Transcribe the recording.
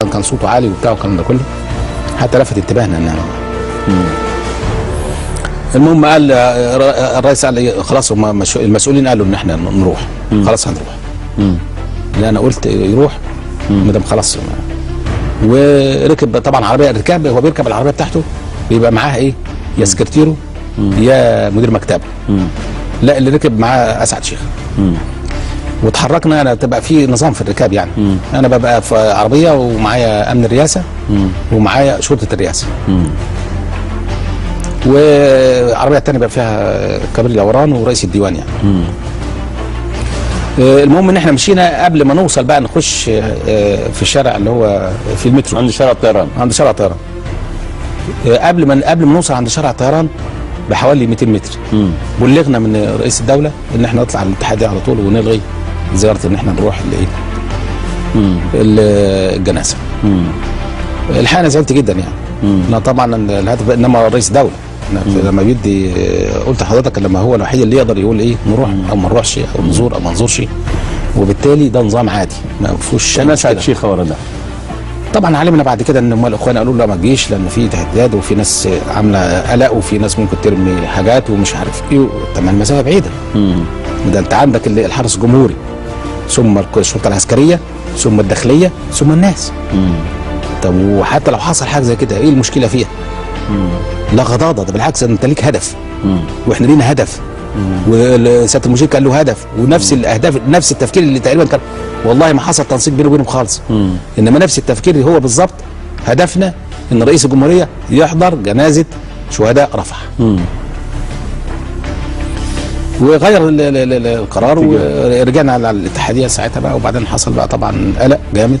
كان صوته عالي وبتاع والكلام ده كله، حتى لفت انتباهنا ان المهم قال الرئيس قال لي خلاص هم المسؤولين قالوا ان احنا نروح. خلاص هنروح. لا انا قلت يروح مدام خلاص. وركب طبعا عربيه الركاب، هو بيركب العربيه بتاعته بيبقى معاه ايه؟ يا سكرتيره يا مدير مكتبه. لا اللي ركب معاه اسعد شيخ. وتحركنا، انا تبقى في نظام في الركاب يعني. انا ببقى في عربيه ومعايا امن الرئاسه ومعايا شرطه الرئاسه. والعربيه الثانيه بقى فيها كبير الاوران ورئيس الديوان يعني. المهم ان احنا مشينا قبل ما نوصل بقى نخش في الشارع اللي هو في المترو عند شارع الطيران. عند شارع الطيران. قبل ما نوصل عند شارع الطيران بحوالي 200 متر بلغنا من رئيس الدوله ان احنا نطلع على الاتحاديه على طول ونلغي زياره ان احنا نروح الجنازه. الحقيقه انا زعلت جدا يعني. انا طبعا الهدف انما رئيس دوله لما بيدي، قلت لحضرتك لما هو الوحيد اللي يقدر يقول ايه نروح او ما نروحش او نزور او ما نزورش، وبالتالي ده نظام عادي ما فيهوش. ناس على الشيخه ورا ده. طبعا علمنا بعد كده ان الاخوان قالوا لا ما تجيش لان في تهديدات وفي ناس عامله قلق وفي ناس ممكن ترمي حاجات ومش عارف ايه. طبعا المسافه بعيده. ده انت عندك الحرس الجمهوري ثم الشرطه العسكريه ثم الداخليه ثم الناس. طب وحتى لو حصل حاجه زي كده ايه المشكله فيها؟ لا غضاضه، ده بالعكس انت ليك هدف واحنا لينا هدف وسياده المشير كان له هدف ونفس الاهداف نفس التفكير اللي تقريبا كان والله ما حصل تنسيق بينه وبينهم خالص. انما نفس التفكير هو بالظبط هدفنا ان رئيس الجمهوريه يحضر جنازه شهداء رفح. وغير القرار ورجعنا على الاتحاديه ساعتها بقى، وبعدين حصل بقى طبعا قلق جامد